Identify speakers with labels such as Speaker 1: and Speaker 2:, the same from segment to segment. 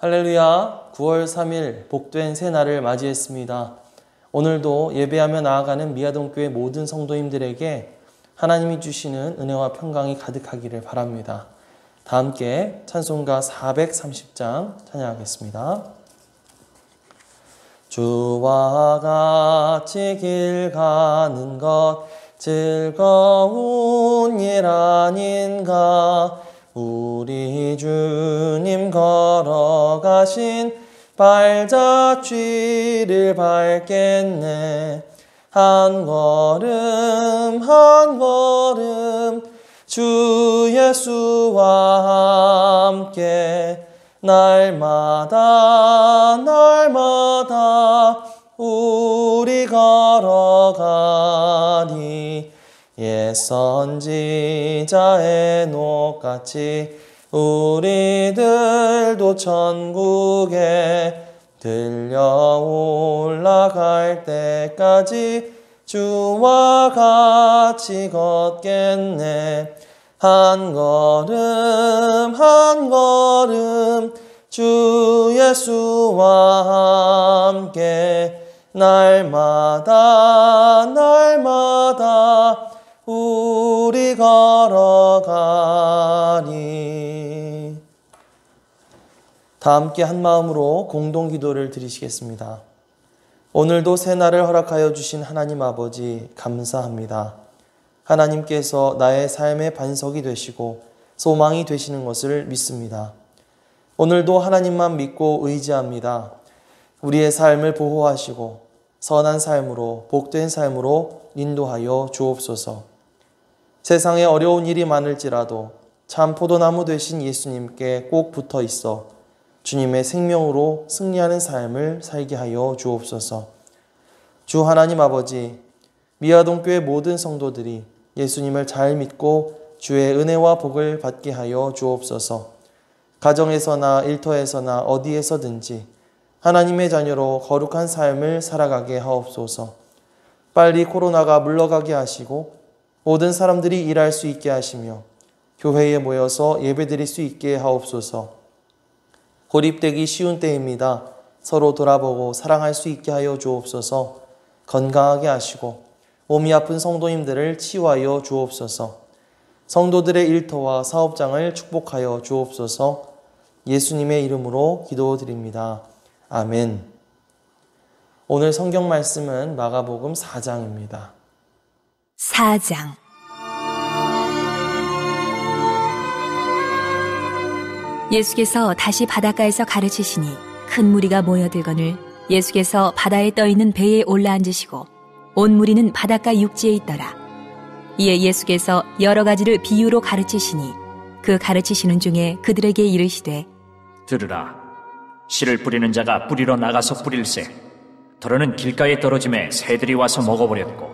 Speaker 1: 할렐루야, 9월 3일 복된 새날을 맞이했습니다. 오늘도 예배하며 나아가는 미아동교회 모든 성도님들에게 하나님이 주시는 은혜와 평강이 가득하기를 바랍니다. 다 함께 찬송가 430장 찬양하겠습니다. 주와 같이 길 가는 것 즐거운 일 아닌가. 우리 주님 걸어가신 발자취를 밟겠네. 한 걸음 한 걸음 주 예수와 함께 날마다 날마다 우리 걸어가니. 옛 선지자의 녹같이 우리들도 천국에 들려 올라갈 때까지 주와 같이 걷겠네. 한 걸음 한 걸음 주 예수와 함께 날마다 날마다 우리 걸어가니. 다 함께 한 마음으로 공동 기도를 드리시겠습니다. 오늘도 새날을 허락하여 주신 하나님 아버지 감사합니다. 하나님께서 나의 삶의 반석이 되시고 소망이 되시는 것을 믿습니다. 오늘도 하나님만 믿고 의지합니다. 우리의 삶을 보호하시고 선한 삶으로 복된 삶으로 인도하여 주옵소서. 세상에 어려운 일이 많을지라도 참 포도나무 되신 예수님께 꼭 붙어 있어 주님의 생명으로 승리하는 삶을 살게 하여 주옵소서. 주 하나님 아버지, 미아동교회 모든 성도들이 예수님을 잘 믿고 주의 은혜와 복을 받게 하여 주옵소서. 가정에서나 일터에서나 어디에서든지 하나님의 자녀로 거룩한 삶을 살아가게 하옵소서. 빨리 코로나가 물러가게 하시고 모든 사람들이 일할 수 있게 하시며 교회에 모여서 예배드릴 수 있게 하옵소서. 고립되기 쉬운 때입니다. 서로 돌아보고 사랑할 수 있게 하여 주옵소서. 건강하게 하시고 몸이 아픈 성도님들을 치유하여 주옵소서. 성도들의 일터와 사업장을 축복하여 주옵소서. 예수님의 이름으로 기도드립니다. 아멘. 오늘 성경 말씀은 마가복음 4장입니다.
Speaker 2: 4장. 예수께서 다시 바닷가에서 가르치시니 큰 무리가 모여들거늘 예수께서 바다에 떠있는 배에 올라앉으시고 온 무리는 바닷가 육지에 있더라. 이에 예수께서 여러 가지를 비유로 가르치시니 그 가르치시는 중에 그들에게 이르시되
Speaker 3: 들으라. 씨를 뿌리는 자가 뿌리러 나가서 뿌릴새 더러는 길가에 떨어짐에 새들이 와서 먹어버렸고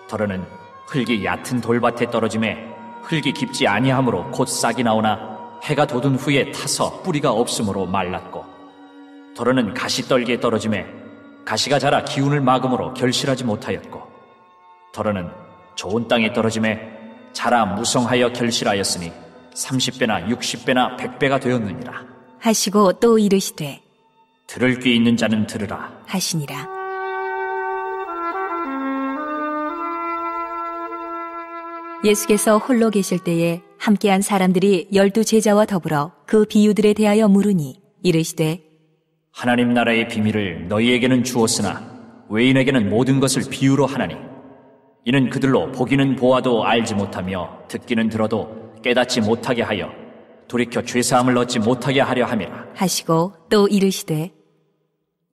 Speaker 3: 더러는 흙이 얕은 돌밭에 떨어짐에 흙이 깊지 아니하므로 곧 싹이 나오나 해가 돋은 후에 타서 뿌리가 없으므로 말랐고 더러는 가시떨기에 떨어짐에 가시가 자라 기운을 막음으로 결실하지 못하였고 더러는 좋은 땅에 떨어짐에 자라 무성하여 결실하였으니 30배나 60배나 100배가 되었느니라
Speaker 2: 하시고 또 이르시되
Speaker 3: 들을 귀 있는 자는 들으라
Speaker 2: 하시니라. 예수께서 홀로 계실 때에 함께한 사람들이 12 제자와 더불어 그 비유들에 대하여 물으니 이르시되
Speaker 3: 하나님 나라의 비밀을 너희에게는 주었으나 외인에게는 모든 것을 비유로 하나니 이는 그들로 보기는 보아도 알지 못하며 듣기는 들어도 깨닫지 못하게 하여 돌이켜 죄사함을 얻지 못하게 하려 함이라
Speaker 2: 하시고 또 이르시되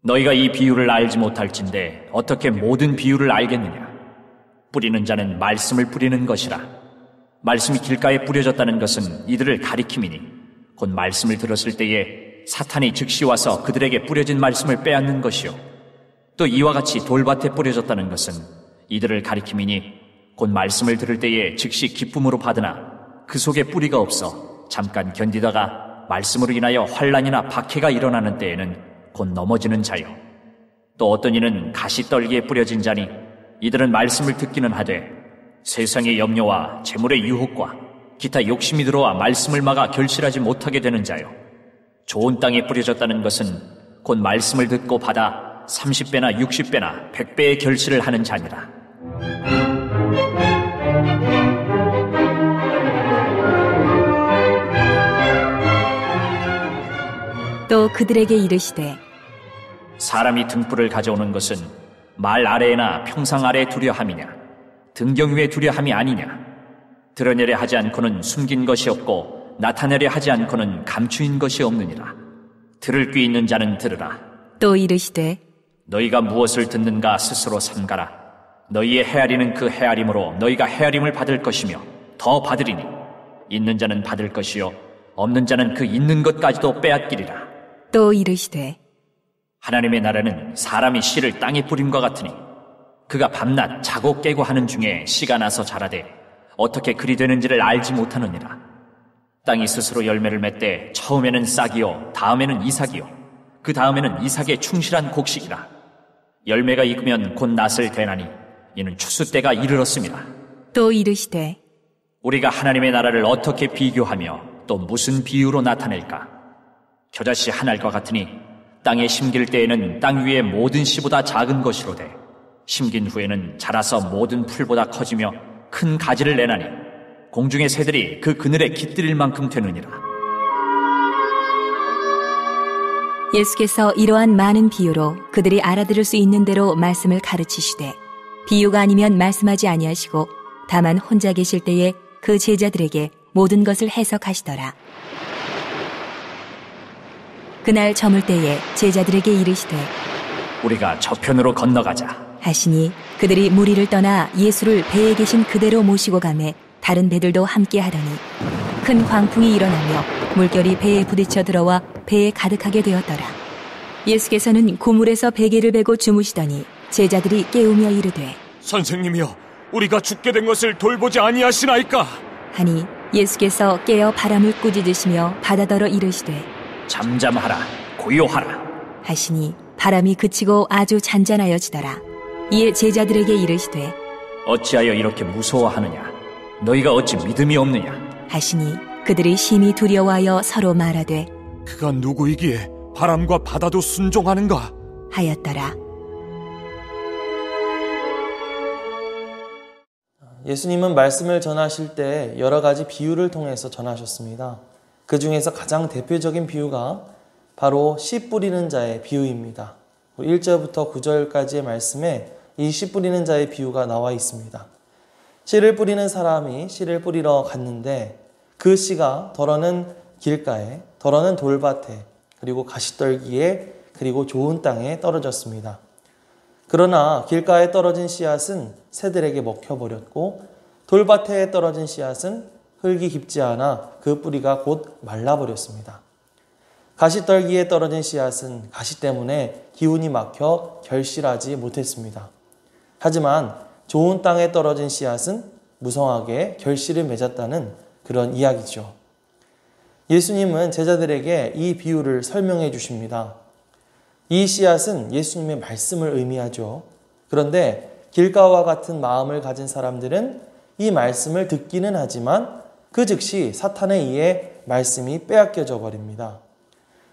Speaker 3: 너희가 이 비유를 알지 못할진대 어떻게 모든 비유를 알겠느냐. 뿌리는 자는 말씀을 뿌리는 것이라. 말씀이 길가에 뿌려졌다는 것은 이들을 가리킴이니 곧 말씀을 들었을 때에 사탄이 즉시 와서 그들에게 뿌려진 말씀을 빼앗는 것이요 또 이와 같이 돌밭에 뿌려졌다는 것은 이들을 가리킴이니 곧 말씀을 들을 때에 즉시 기쁨으로 받으나 그 속에 뿌리가 없어 잠깐 견디다가 말씀으로 인하여 환난이나 박해가 일어나는 때에는 곧 넘어지는 자요 또 어떤 이는 가시떨기에 뿌려진 자니 이들은 말씀을 듣기는 하되 세상의 염려와 재물의 유혹과 기타 욕심이 들어와 말씀을 막아 결실하지 못하게 되는 자요 좋은 땅에 뿌려졌다는 것은 곧 말씀을 듣고 받아 30배나 60배나 100배의 결실을 하는 자니라.
Speaker 2: 또 그들에게 이르시되
Speaker 3: 사람이 등불을 가져오는 것은 말 아래에나 평상 아래에 두려 함이냐 등경 위에 두려 함이 아니냐. 드러내려 하지 않고는 숨긴 것이 없고 나타내려 하지 않고는 감추인 것이 없느니라. 들을 귀 있는 자는 들으라.
Speaker 2: 또 이르시되
Speaker 3: 너희가 무엇을 듣는가 스스로 삼가라. 너희의 헤아리는 그 헤아림으로 너희가 헤아림을 받을 것이며 더 받으리니 있는 자는 받을 것이요 없는 자는 그 있는 것까지도 빼앗기리라.
Speaker 2: 또 이르시되
Speaker 3: 하나님의 나라는 사람이 씨를 땅에 뿌림과 같으니 그가 밤낮 자고 깨고 하는 중에 씨가 나서 자라되 어떻게 그리 되는지를 알지 못하느니라. 땅이 스스로 열매를 맺되 처음에는 싹이요 다음에는 이삭이요 그 다음에는 이삭의 충실한 곡식이라. 열매가 익으면 곧 낫을 대나니 이는 추수 때가 이르렀음이라.
Speaker 2: 또 이르시되
Speaker 3: 우리가 하나님의 나라를 어떻게 비교하며 또 무슨 비유로 나타낼까? 겨자씨 한 알과 같으니 땅에 심길 때에는 땅 위의 모든 씨보다 작은 것이로되 심긴 후에는 자라서 모든 풀보다 커지며 큰 가지를 내나니 공중의 새들이 그 그늘에 깃들일 만큼 되느니라.
Speaker 2: 예수께서 이러한 많은 비유로 그들이 알아들을 수 있는 대로 말씀을 가르치시되 비유가 아니면 말씀하지 아니하시고 다만 혼자 계실 때에 그 제자들에게 모든 것을 해석하시더라. 그날 저물 때에 제자들에게 이르시되
Speaker 3: 우리가 저편으로 건너가자
Speaker 2: 하시니 그들이 무리를 떠나 예수를 배에 계신 그대로 모시고 가매 다른 배들도 함께 하더니 큰 광풍이 일어나며 물결이 배에 부딪혀 들어와 배에 가득하게 되었더라. 예수께서는 고물에서 베개를 베고 주무시더니 제자들이 깨우며 이르되
Speaker 4: 선생님이여, 우리가 죽게 된 것을 돌보지 아니하시나이까?
Speaker 2: 하니 예수께서 깨어 바람을 꾸짖으시며 바다더러 이르시되
Speaker 3: 잠잠하라 고요하라
Speaker 2: 하시니 바람이 그치고 아주 잔잔하여지더라. 이에 제자들에게 이르시되
Speaker 3: 어찌하여 이렇게 무서워하느냐? 너희가 어찌 믿음이 없느냐?
Speaker 2: 하시니 그들이 심히 두려워하여 서로 말하되
Speaker 4: 그가 누구이기에 바람과 바다도 순종하는가?
Speaker 2: 하였더라.
Speaker 1: 예수님은 말씀을 전하실 때 여러 가지 비유를 통해서 전하셨습니다. 그 중에서 가장 대표적인 비유가 바로 씨 뿌리는 자의 비유입니다. 1절부터 9절까지의 말씀에 이 씨 뿌리는 자의 비유가 나와 있습니다. 씨를 뿌리는 사람이 씨를 뿌리러 갔는데 그 씨가 덜어는 길가에, 덜어는 돌밭에, 그리고 가시떨기에, 그리고 좋은 땅에 떨어졌습니다. 그러나 길가에 떨어진 씨앗은 새들에게 먹혀버렸고 돌밭에 떨어진 씨앗은 흙이 깊지 않아 그 뿌리가 곧 말라버렸습니다. 가시떨기에 떨어진 씨앗은 가시 때문에 기운이 막혀 결실하지 못했습니다. 하지만 좋은 땅에 떨어진 씨앗은 무성하게 결실을 맺었다는 그런 이야기죠. 예수님은 제자들에게 이 비유를 설명해 주십니다. 이 씨앗은 예수님의 말씀을 의미하죠. 그런데 길가와 같은 마음을 가진 사람들은 이 말씀을 듣기는 하지만 그 즉시 사탄에 의해 말씀이 빼앗겨져 버립니다.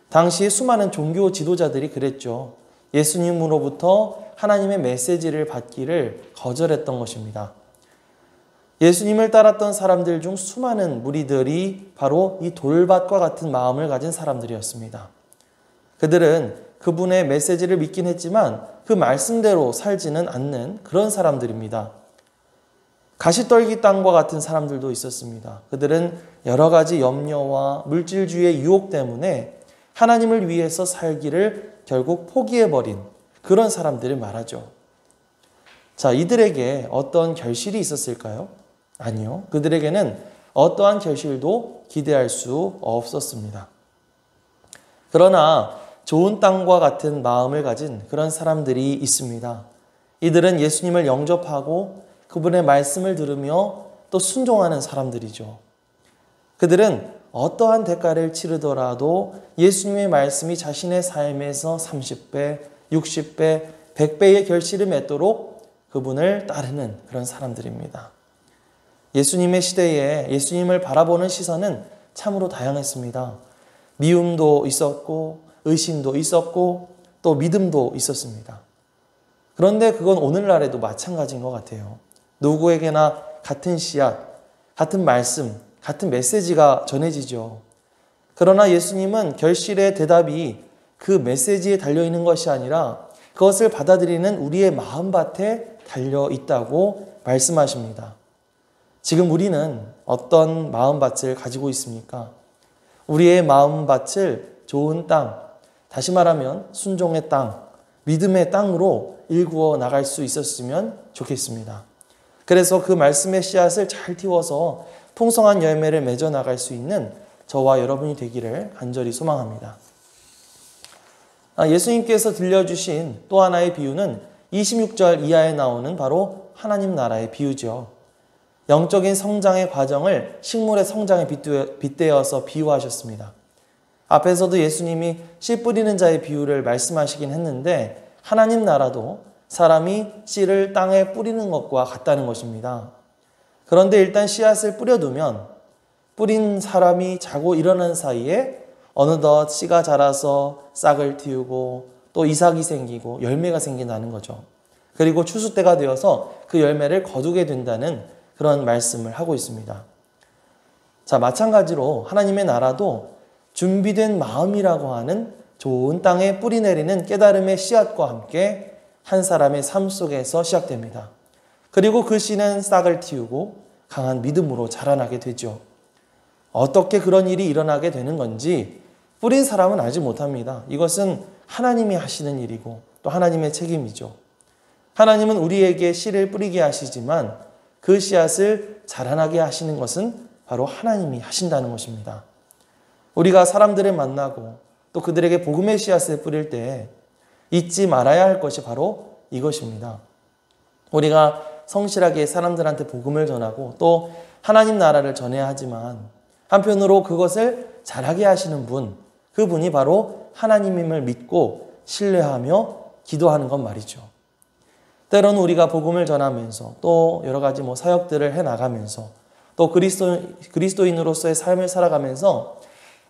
Speaker 1: 당시 수많은 종교 지도자들이 그랬죠. 예수님으로부터 하나님의 메시지를 받기를 거절했던 것입니다. 예수님을 따랐던 사람들 중 수많은 무리들이 바로 이 돌밭과 같은 마음을 가진 사람들이었습니다. 그들은 그분의 메시지를 믿긴 했지만 그 말씀대로 살지는 않는 그런 사람들입니다. 가시떨기 땅과 같은 사람들도 있었습니다. 그들은 여러 가지 염려와 물질주의의 유혹 때문에 하나님을 위해서 살기를 결국 포기해버린 그런 사람들을 말하죠. 자, 이들에게 어떤 결실이 있었을까요? 아니요. 그들에게는 어떠한 결실도 기대할 수 없었습니다. 그러나 좋은 땅과 같은 마음을 가진 그런 사람들이 있습니다. 이들은 예수님을 영접하고 그분의 말씀을 들으며 또 순종하는 사람들이죠. 그들은 어떠한 대가를 치르더라도 예수님의 말씀이 자신의 삶에서 30배, 60배, 100배의 결실을 맺도록 그분을 따르는 그런 사람들입니다. 예수님의 시대에 예수님을 바라보는 시선은 참으로 다양했습니다. 미움도 있었고 의심도 있었고 또 믿음도 있었습니다. 그런데 그건 오늘날에도 마찬가지인 것 같아요. 누구에게나 같은 씨앗, 같은 말씀, 같은 메시지가 전해지죠. 그러나 예수님은 결실의 대답이 그 메시지에 달려있는 것이 아니라 그것을 받아들이는 우리의 마음밭에 달려있다고 말씀하십니다. 지금 우리는 어떤 마음밭을 가지고 있습니까? 우리의 마음밭을 좋은 땅, 다시 말하면 순종의 땅, 믿음의 땅으로 일구어 나갈 수 있었으면 좋겠습니다. 그래서 그 말씀의 씨앗을 잘 틔워서 풍성한 열매를 맺어 나갈 수 있는 저와 여러분이 되기를 간절히 소망합니다. 예수님께서 들려주신 또 하나의 비유는 26절 이하에 나오는 바로 하나님 나라의 비유죠. 영적인 성장의 과정을 식물의 성장에 빗대어서 비유하셨습니다. 앞에서도 예수님이 씨 뿌리는 자의 비유를 말씀하시긴 했는데 하나님 나라도 사람이 씨를 땅에 뿌리는 것과 같다는 것입니다. 그런데 일단 씨앗을 뿌려두면 뿌린 사람이 자고 일어나는 사이에 어느덧 씨가 자라서 싹을 틔우고 또 이삭이 생기고 열매가 생긴다는 거죠. 그리고 추수 때가 되어서 그 열매를 거두게 된다는 그런 말씀을 하고 있습니다. 자, 마찬가지로 하나님의 나라도 준비된 마음이라고 하는 좋은 땅에 뿌리 내리는 깨달음의 씨앗과 함께 한 사람의 삶 속에서 시작됩니다. 그리고 그 씨는 싹을 틔우고 강한 믿음으로 자라나게 되죠. 어떻게 그런 일이 일어나게 되는 건지 뿌린 사람은 알지 못합니다. 이것은 하나님이 하시는 일이고 또 하나님의 책임이죠. 하나님은 우리에게 씨를 뿌리게 하시지만 그 씨앗을 자라나게 하시는 것은 바로 하나님이 하신다는 것입니다. 우리가 사람들을 만나고 또 그들에게 복음의 씨앗을 뿌릴 때 잊지 말아야 할 것이 바로 이것입니다. 우리가 성실하게 사람들한테 복음을 전하고 또 하나님 나라를 전해야 하지만 한편으로 그것을 잘하게 하시는 분, 그분이 바로 하나님임을 믿고 신뢰하며 기도하는 것 말이죠. 때로는 우리가 복음을 전하면서 또 여러 가지 사역들을 해나가면서 또 그리스도인으로서의 삶을 살아가면서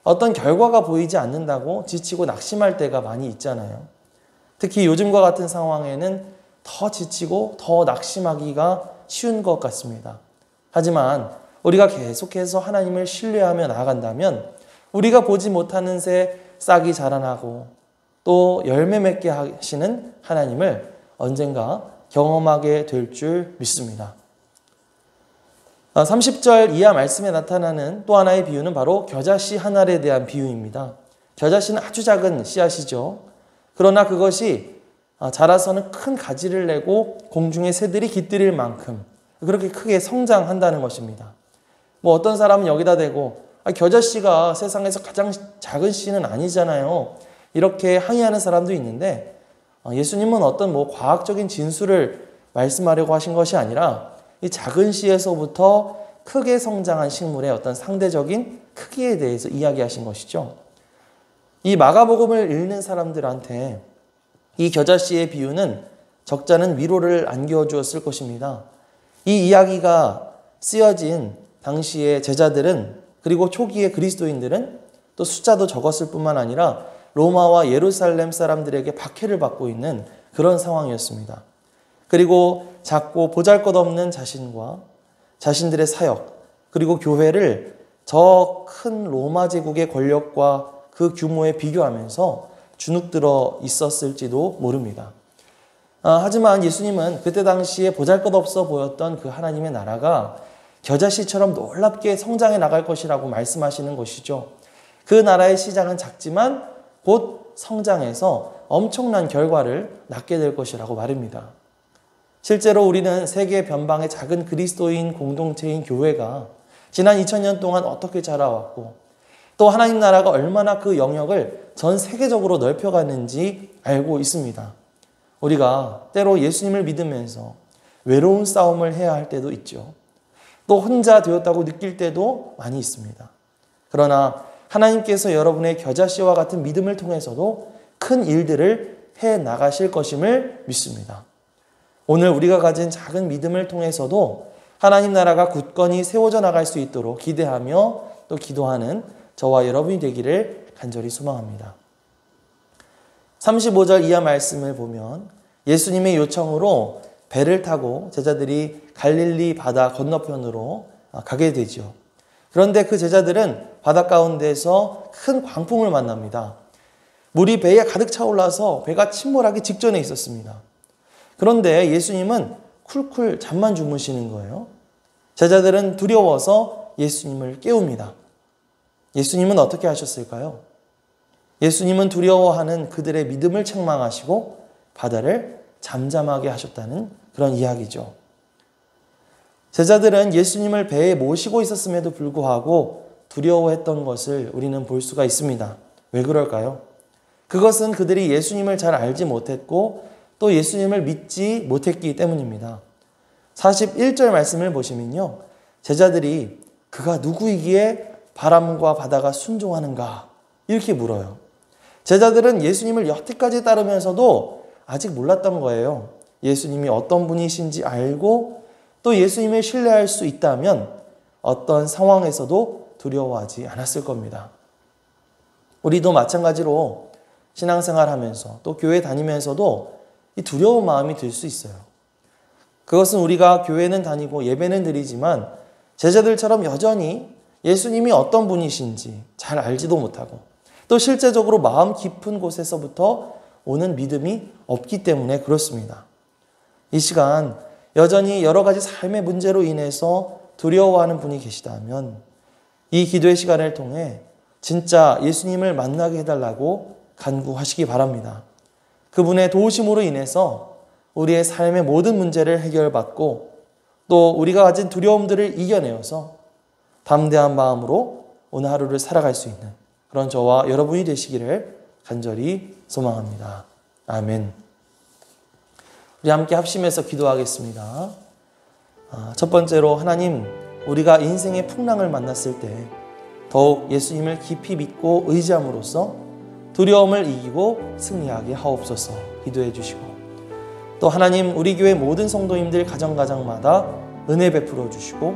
Speaker 1: 어떤 결과가 보이지 않는다고 지치고 낙심할 때가 많이 있잖아요. 특히 요즘과 같은 상황에는 더 지치고 더 낙심하기가 쉬운 것 같습니다. 하지만 우리가 계속해서 하나님을 신뢰하며 나아간다면 우리가 보지 못하는 새 싹이 자라나고 또 열매 맺게 하시는 하나님을 언젠가 경험하게 될 줄 믿습니다. 30절 이하 말씀에 나타나는 또 하나의 비유는 바로 겨자씨 한 알에 대한 비유입니다. 겨자씨는 아주 작은 씨앗이죠. 그러나 그것이 자라서는 큰 가지를 내고 공중의 새들이 깃들일 만큼 그렇게 크게 성장한다는 것입니다. 어떤 사람은 여기다 대고 겨자씨가 세상에서 가장 작은 씨는 아니잖아요. 이렇게 항의하는 사람도 있는데 예수님은 어떤 과학적인 진술을 말씀하려고 하신 것이 아니라 이 작은 씨에서부터 크게 성장한 식물의 어떤 상대적인 크기에 대해서 이야기하신 것이죠. 이 마가복음을 읽는 사람들한테 이 겨자씨의 비유는 적잖은 위로를 안겨주었을 것입니다. 이 이야기가 쓰여진 당시의 제자들은 그리고 초기의 그리스도인들은 또 숫자도 적었을 뿐만 아니라 로마와 예루살렘 사람들에게 박해를 받고 있는 그런 상황이었습니다. 그리고 작고 보잘것없는 자신과 자신들의 사역 그리고 교회를 저 큰 로마 제국의 권력과 그 규모에 비교하면서 주눅들어 있었을지도 모릅니다. 하지만 예수님은 그때 당시에 보잘것없어 보였던 그 하나님의 나라가 겨자씨처럼 놀랍게 성장해 나갈 것이라고 말씀하시는 것이죠. 그 나라의 시작은 작지만 곧 성장해서 엄청난 결과를 낳게 될 것이라고 말입니다. 실제로 우리는 세계 변방의 작은 그리스도인 공동체인 교회가 지난 2000년 동안 어떻게 자라왔고 또 하나님 나라가 얼마나 그 영역을 전 세계적으로 넓혀가는지 알고 있습니다. 우리가 때로 예수님을 믿으면서 외로운 싸움을 해야 할 때도 있죠. 또 혼자 되었다고 느낄 때도 많이 있습니다. 그러나 하나님께서 여러분의 겨자씨와 같은 믿음을 통해서도 큰 일들을 해 나가실 것임을 믿습니다. 오늘 우리가 가진 작은 믿음을 통해서도 하나님 나라가 굳건히 세워져 나갈 수 있도록 기대하며 또 기도하는 저와 여러분이 되기를 간절히 간절히 소망합니다. 35절 이하 말씀을 보면 예수님의 요청으로 배를 타고 제자들이 갈릴리 바다 건너편으로 가게 되죠. 그런데 그 제자들은 바다 가운데서 큰 광풍을 만납니다. 물이 배에 가득 차올라서 배가 침몰하기 직전에 있었습니다. 그런데 예수님은 쿨쿨 잠만 주무시는 거예요. 제자들은 두려워서 예수님을 깨웁니다. 예수님은 어떻게 하셨을까요? 예수님은 두려워하는 그들의 믿음을 책망하시고 바다를 잠잠하게 하셨다는 그런 이야기죠. 제자들은 예수님을 배에 모시고 있었음에도 불구하고 두려워했던 것을 우리는 볼 수가 있습니다. 왜 그럴까요? 그것은 그들이 예수님을 잘 알지 못했고 또 예수님을 믿지 못했기 때문입니다. 41절 말씀을 보시면요. 제자들이 그가 누구이기에 바람과 바다가 순종하는가? 이렇게 물어요. 제자들은 예수님을 여태까지 따르면서도 아직 몰랐던 거예요. 예수님이 어떤 분이신지 알고 또 예수님을 신뢰할 수 있다면 어떤 상황에서도 두려워하지 않았을 겁니다. 우리도 마찬가지로 신앙생활 하면서 또 교회 다니면서도 이 두려운 마음이 들 수 있어요. 그것은 우리가 교회는 다니고 예배는 드리지만 제자들처럼 여전히 예수님이 어떤 분이신지 잘 알지도 못하고 또 실제적으로 마음 깊은 곳에서부터 오는 믿음이 없기 때문에 그렇습니다. 이 시간 여전히 여러 가지 삶의 문제로 인해서 두려워하는 분이 계시다면 이 기도의 시간을 통해 진짜 예수님을 만나게 해달라고 간구하시기 바랍니다. 그분의 도우심으로 인해서 우리의 삶의 모든 문제를 해결받고 또 우리가 가진 두려움들을 이겨내어서 담대한 마음으로 오늘 하루를 살아갈 수 있는 그런 저와 여러분이 되시기를 간절히 소망합니다. 아멘. 우리 함께 합심해서 기도하겠습니다. 첫 번째로 하나님, 우리가 인생의 풍랑을 만났을 때 더욱 예수님을 깊이 믿고 의지함으로써 두려움을 이기고 승리하게 하옵소서 기도해 주시고 또 하나님, 우리 교회 모든 성도님들 가정마다 은혜 베풀어 주시고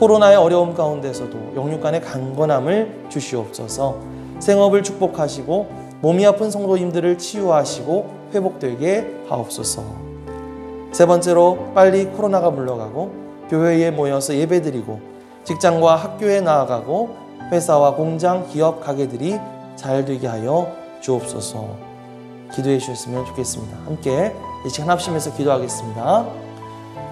Speaker 1: 코로나의 어려움 가운데서도 영육 간의 강건함을 주시옵소서. 생업을 축복하시고 몸이 아픈 성도님들을 치유하시고 회복되게 하옵소서. 세 번째로 빨리 코로나가 물러가고 교회에 모여서 예배드리고 직장과 학교에 나아가고 회사와 공장, 기업, 가게들이 잘 되게 하여 주옵소서. 기도해 주셨으면 좋겠습니다. 함께 이 시간 합심해서 기도하겠습니다.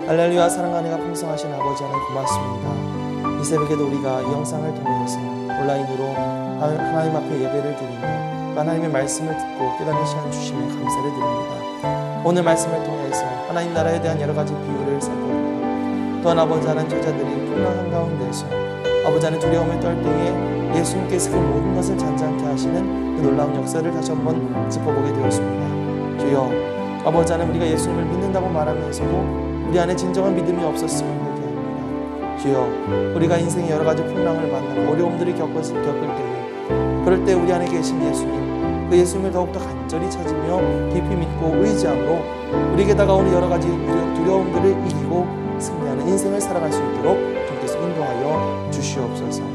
Speaker 1: 할렐루야. 사랑하는 이가 풍성하신 아버지 하나님 고맙습니다. 이 새벽에도 우리가 이 영상을 통해서 온라인으로 하나님 앞에 예배를 드리며 하나님의 말씀을 듣고 깨닫는 시간 주심에 감사를 드립니다. 오늘 말씀을 통해서 하나님 나라에 대한 여러 가지 비유를 살펴보고 또한 아버지 하나님 제자들이 풍랑한 가운데서 아버지 하나님 두려움을 떨 때에 예수님께서 그 모든 것을 잔잔케 하시는 그 놀라운 역사를 다시 한번 짚어보게 되었습니다. 주여, 아버지 하나님 우리가 예수님을 믿는다고 말하면서도 우리 안에 진정한 믿음이 없었음을 회개합니다. 주여, 우리가 인생의 여러 가지 풍랑을 만나고 어려움들을 겪을 때에 그럴 때 우리 안에 계신 예수님, 그 예수님을 더욱더 간절히 찾으며 깊이 믿고 의지함으로 우리에게 다가오는 여러 가지 두려움들을 이기고 승리하는 인생을 살아갈 수 있도록 주께서 인도하여 주시옵소서.